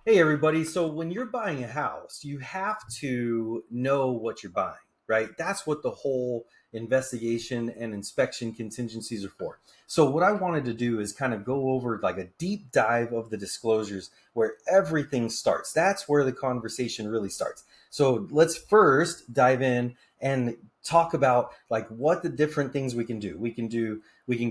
Hey everybody, so when you're buying a house, you have to know what you're buying, right? That's what the whole investigation and inspection contingencies are for. So what I wanted to do is kind of go over like a deep dive of the disclosures where everything starts. That's where the conversation really starts. So let's first dive in and talk about like what the different things we can do. We can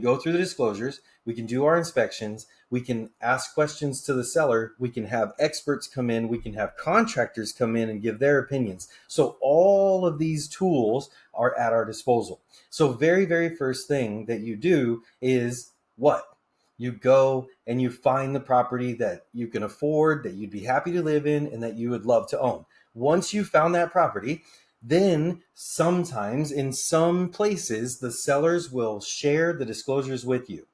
go through the disclosures, we can do our inspections, we can ask questions to the seller, we can have experts come in, we can have contractors come in and give their opinions. So all of these tools are at our disposal. So very first thing that you do is what? You go and you find the property that you can afford, that you'd be happy to live in, and that you would love to own. Once you found that property, then sometimes in some places, the sellers will share the disclosures with you.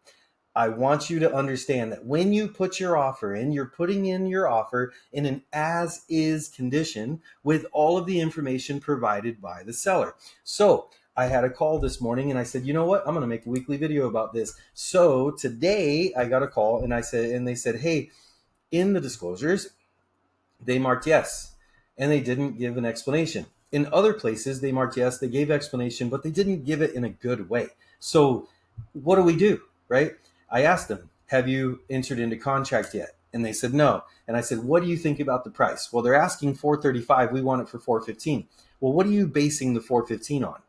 I want you to understand that when you put your offer in, you're putting in your offer in an as is condition with all of the information provided by the seller. So I had a call this morning and I said, you know what? I'm going to make a weekly video about this. So today I got a call and they said, hey, in the disclosures, they marked yes, and they didn't give an explanation. In other places, they marked yes, they gave explanation, but they didn't give it in a good way. So what do we do, right? I asked them, have you entered into contract yet? And they said no. And I said, what do you think about the price? Well, they're asking 435. We want it for 415. Well, what are you basing the 415 on?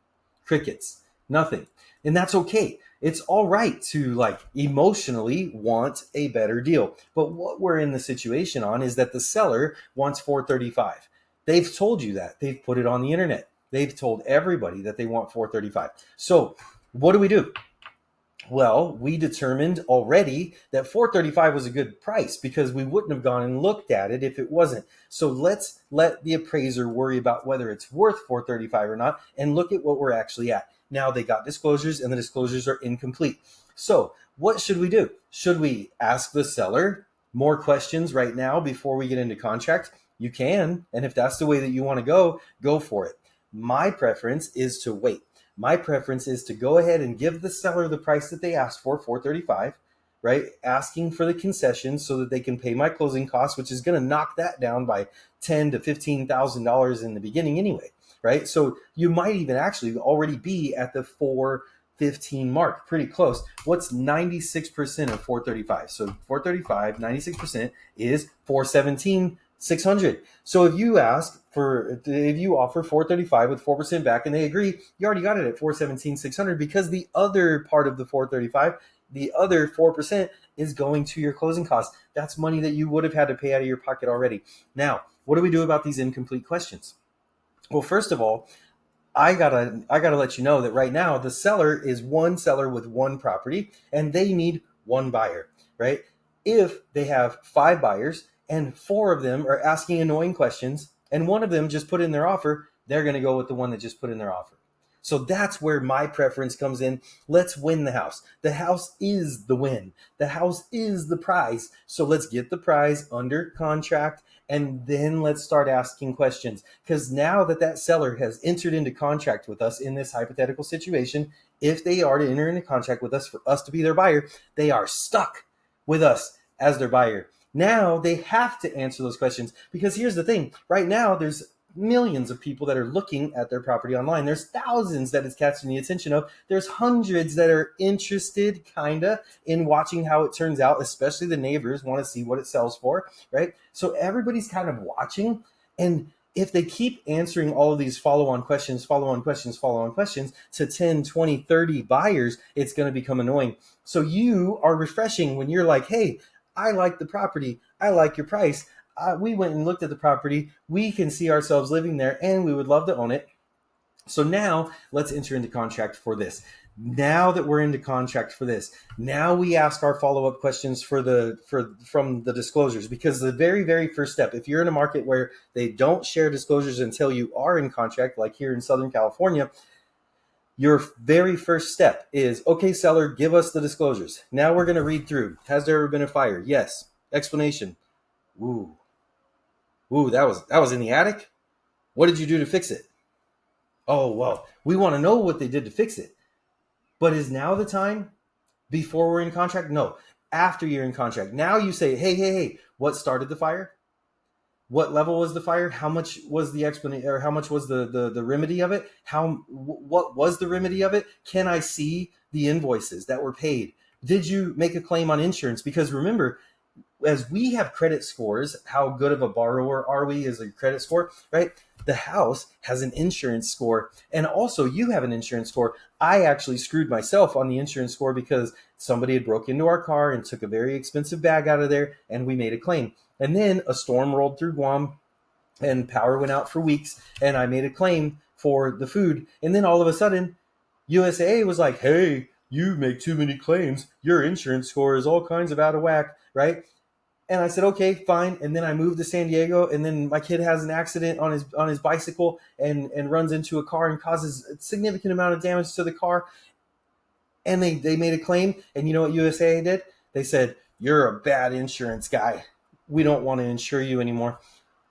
Crickets, nothing. And that's okay. It's all right to like emotionally want a better deal. But what we're in the situation on is that the seller wants 435. They've told you that. They've put it on the internet. They've told everybody that they want 435. So what do we do? Well, we determined already that 435 was a good price because we wouldn't have gone and looked at it if it wasn't. So let's let the appraiser worry about whether it's worth 435 or not and look at what we're actually at. Now they got disclosures and the disclosures are incomplete. So what should we do? Should we ask the seller more questions right now before we get into contract? You can. And if that's the way that you want to go for it. My preference is to wait. My preference is to go ahead and give the seller the price that they asked for, 435, right? Asking for the concessions so that they can pay my closing costs, which is going to knock that down by $10,000 to $15,000 in the beginning anyway, right? So you might even actually already be at the 415 mark, pretty close. What's 96% of 435? So 435, 96% is 417. 600. So if you offer 435 with 4% back and they agree, you already got it at 417, 600 because the other part of the 435, the other 4% is going to your closing costs. That's money that you would have had to pay out of your pocket already. Now, what do we do about these incomplete questions? Well, first of all, I gotta let you know that right now the seller is one seller with one property and they need one buyer, right? If they have 5 buyers and 4 of them are asking annoying questions and one of them just put in their offer, they're going to go with the one that just put in their offer. So that's where my preference comes in. Let's win the house. The house is the win. The house is the prize. So let's get the prize under contract and then let's start asking questions. Because now that seller has entered into contract with us in this hypothetical situation, if they are to enter into contract with us for us to be their buyer, they are stuck with us as their buyer. Now they have to answer those questions because here's the thing. Right now, there's millions of people that are looking at their property online. There's thousands that it's catching the attention of. There's hundreds that are interested in watching how it turns out, especially the neighbors want to see what it sells for, right? So everybody's kind of watching. And if they keep answering all of these follow-on questions to 10, 20, 30 buyers, it's going to become annoying. So you are refreshing when you're like, hey, I like the property. I like your price. We went and looked at the property. We can see ourselves living there and we would love to own it. So now let's enter into contract for this. Now that we're into contract for this, now we ask our follow-up questions from the disclosures, because the very first step, if you're in a market where they don't share disclosures until you are in contract, like here in Southern California, your very first step is, okay, seller, give us the disclosures. Now we're going to read through. Has there ever been a fire? Yes. Explanation. Ooh, that was in the attic. What did you do to fix it? Oh, well, we want to know what they did to fix it. But is now the time before we're in contract? No, after you're in contract. Now you say, hey, what started the fire? What level was the fire? How much was the explanation, or how much was the remedy of it? What was the remedy of it? Can I see the invoices that were paid? Did you make a claim on insurance? Because remember, as we have credit scores, how good of a borrower are we as a credit score, right? The house has an insurance score, and also you have an insurance score. I actually screwed myself on the insurance score because somebody had broke into our car and took a very expensive bag out of there, and we made a claim. And then a storm rolled through Guam and power went out for weeks, and I made a claim for the food. And then all of a sudden, USAA was like, hey, you make too many claims. Your insurance score is all kinds of out of whack, right? And I said, okay, fine. And then I moved to San Diego, and then my kid has an accident on his bicycle and runs into a car and causes a significant amount of damage to the car. And they made a claim. And you know what USAA did? They said, you're a bad insurance guy. We don't want to insure you anymore.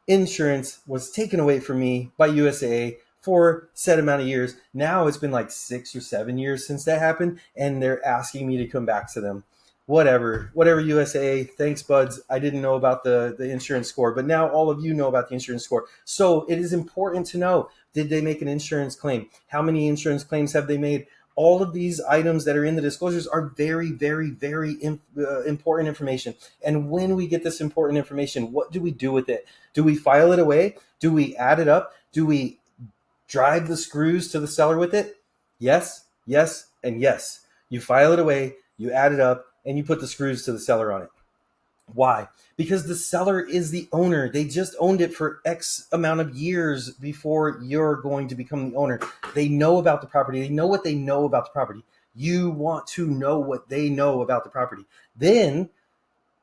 Insurance was taken away from me by USAA for a set amount of years. Now it's been like 6 or 7 years since that happened, and they're asking me to come back to them. Whatever USAA, thanks buds. I didn't know about the insurance score, but now all of you know about the insurance score. So it is important to know, did they make an insurance claim? How many insurance claims have they made? All of these items that are in the disclosures are very, very, very important information. And when we get this important information, what do we do with it? Do we file it away? Do we add it up? Do we drive the screws to the seller with it? Yes, yes, and yes. You file it away, you add it up, and you put the screws to the seller on it. Why? Because the seller is the owner. They just owned it for X amount of years before you're going to become the owner. They know about the property. They know what they know about the property. You want to know what they know about the property. Then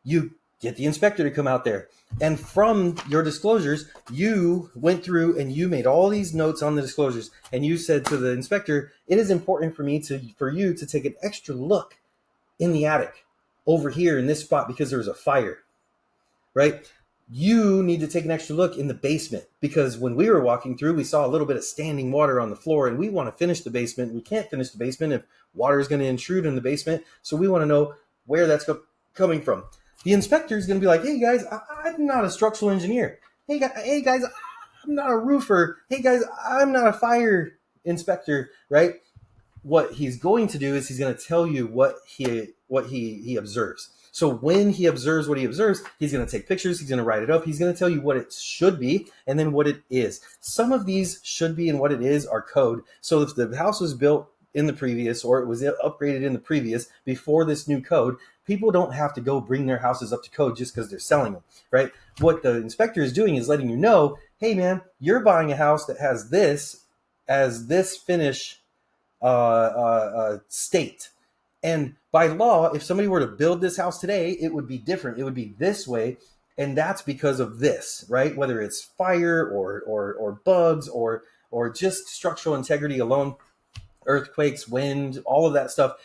you get the inspector to come out there. And from your disclosures, you went through and you made all these notes on the disclosures. And you said to the inspector, it is important for you to take an extra look in the attic over here in this spot because there was a fire, right? You need to take an extra look in the basement because when we were walking through, we saw a little bit of standing water on the floor, and we want to finish the basement. We can't finish the basement if water is going to intrude in the basement. So we want to know where that's coming from. The inspector is going to be like, hey guys, I'm not a structural engineer. Hey guys, I'm not a roofer. Hey guys, I'm not a fire inspector, right? What he's going to do is he's going to tell you what he observes. So when he observes what he observes, he's going to take pictures, he's going to write it up, he's going to tell you what it should be and then what it is. Some of these should be and what it is are code. So if the house was built in the previous or it was upgraded in the previous before this new code, people don't have to go bring their houses up to code just because they're selling them, right? What the inspector is doing is letting you know, hey man, you're buying a house that has this as this finish state. And by law, if somebody were to build this house today, it would be different. It would be this way. And that's because of this, right? Whether it's fire or bugs or just structural integrity alone, earthquakes, wind, all of that stuff.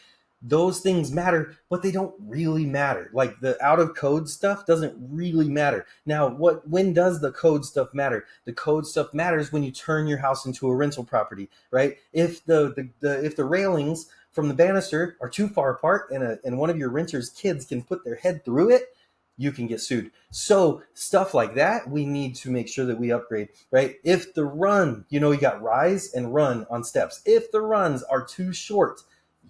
Those things matter, but they don't really matter. Like the out of code stuff doesn't really matter. Now, when does the code stuff matter? The code stuff matters when you turn your house into a rental property, right? If the railings from the banister are too far apart and one of your renter's kids can put their head through it, you can get sued. So stuff like that, we need to make sure that we upgrade, right? If the run, you got rise and run on steps. If the runs are too short,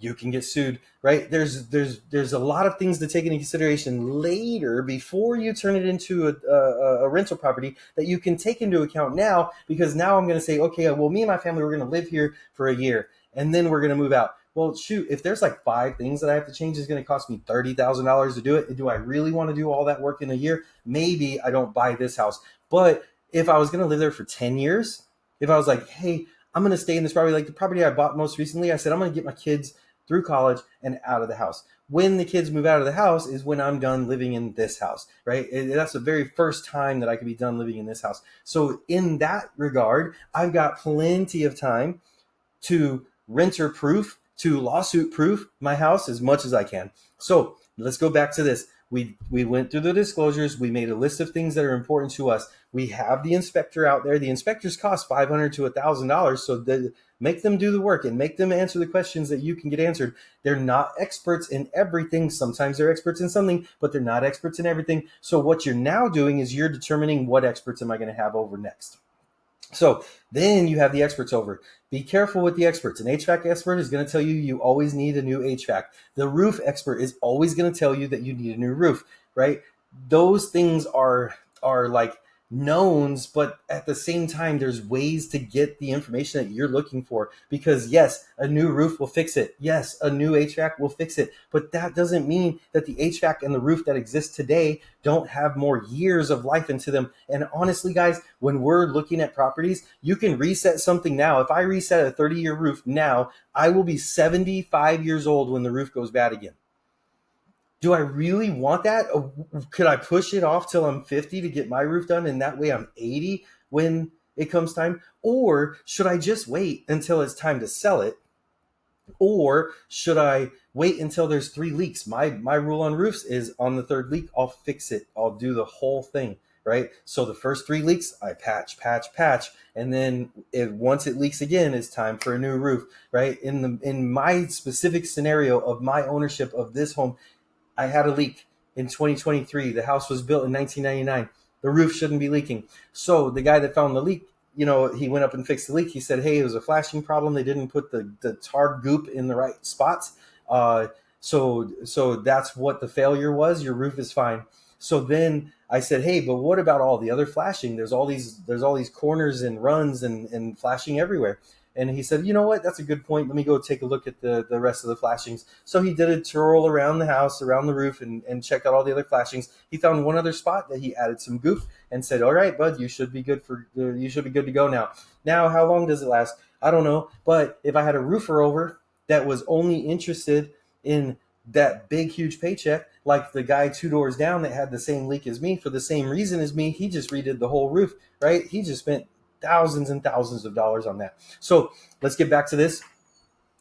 you can get sued, right? There's a lot of things to take into consideration later before you turn it into a rental property that you can take into account now, because now I'm going to say, okay, well, me and my family, we're going to live here for a year and then we're going to move out. Well, shoot, if there's like 5 things that I have to change, it's going to cost me $30,000 to do it. Do I really want to do all that work in a year? Maybe I don't buy this house. But if I was going to live there for 10 years, if I was like, hey, I'm going to stay in this property, like the property I bought most recently, I said, I'm going to get my kids through college and out of the house. When the kids move out of the house is when I'm done living in this house, right? And that's the very first time that I could be done living in this house. So in that regard, I've got plenty of time to renter proof, to lawsuit proof my house as much as I can. So let's go back to this. We went through the disclosures. We made a list of things that are important to us. We have the inspector out there. The inspectors cost $500 to $1,000. So make them do the work and make them answer the questions that you can get answered. They're not experts in everything. Sometimes they're experts in something, but they're not experts in everything. So what you're now doing is you're determining what experts am I going to have over next. So then you have the experts over. Be careful with the experts. An HVAC expert is going to tell you you always need a new HVAC. The roof expert is always going to tell you that you need a new roof, right? Those things are like knowns, but at the same time, there's ways to get the information that you're looking for. Because yes, a new roof will fix it. Yes, a new HVAC will fix it. But that doesn't mean that the HVAC and the roof that exists today don't have more years of life into them. And honestly, guys, when we're looking at properties, you can reset something now. If I reset a 30-year roof now, I will be 75 years old when the roof goes bad again. Do I really want that? Could I push it off till I'm 50 to get my roof done, and that way I'm 80 when it comes time? Or should I just wait until it's time to sell it? Or should I wait until there's 3 leaks? My rule on roofs is on the 3rd leak, I'll fix it. I'll do the whole thing, right? So the first 3 leaks, I patch. And then once it leaks again, it's time for a new roof, right? In my specific scenario of my ownership of this home, I had a leak in 2023. The house was built in 1999. The roof shouldn't be leaking. So the guy that found the leak, he went up and fixed the leak. He said, hey, it was a flashing problem. They didn't put the tar goop in the right spots. So that's what the failure was. Your roof is fine. So then I said, hey, but what about all the other flashing? There's all these corners and runs and flashing everywhere. And he said, you know what? That's a good point. Let me go take a look at the rest of the flashings. So he did a twirl around the house, around the roof, and checked out all the other flashings. He found one other spot that he added some goof and said, all right, bud, you should be good to go now. Now, how long does it last? I don't know. But if I had a roofer over that was only interested in that big, huge paycheck, like the guy 2 doors down that had the same leak as me for the same reason as me, he just redid the whole roof, right? He just spent thousands and thousands of dollars on that. So let's get back to this.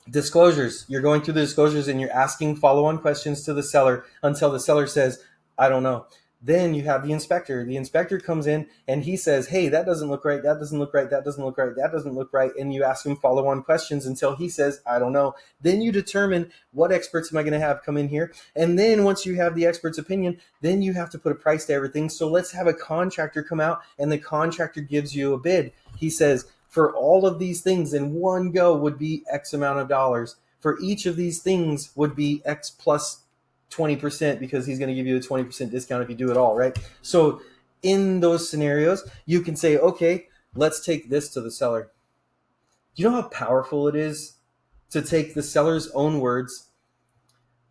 Disclosures. You're going through the disclosures and you're asking follow-on questions to the seller until the seller says, I don't know. Then you have the inspector. The inspector comes in and he says, hey, that doesn't look right. That doesn't look right. That doesn't look right. That doesn't look right. And you ask him follow-on questions until he says, I don't know. Then you determine what experts am I going to have come in here. And then once you have the expert's opinion, then you have to put a price to everything. So let's have a contractor come out and the contractor gives you a bid. He says, for all of these things in one go would be X amount of dollars. For each of these things would be X plus 20% because he's going to give you a 20% discount if you do it all, right? So in those scenarios, you can say, okay, let's take this to the seller. Do you know how powerful it is to take the seller's own words,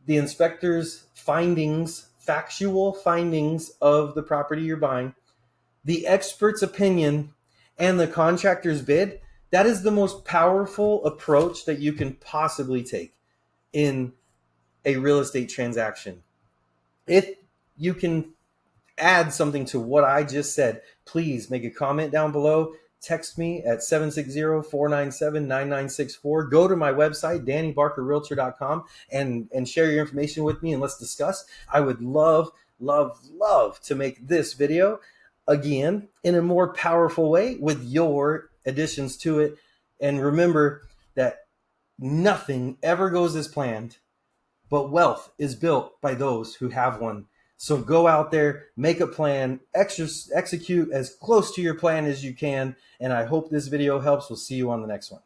the inspector's findings, factual findings of the property you're buying, the expert's opinion, and the contractor's bid? That is the most powerful approach that you can possibly take in a real estate transaction. If you can add something to what I just said, please make a comment down below. Text me at 760-497-9964. Go to my website, DannyBarkerRealtor.com, and share your information with me and let's discuss. I would love to make this video again in a more powerful way with your additions to it. And remember that nothing ever goes as planned, but wealth is built by those who have one. So go out there, make a plan, execute as close to your plan as you can. And I hope this video helps. We'll see you on the next one.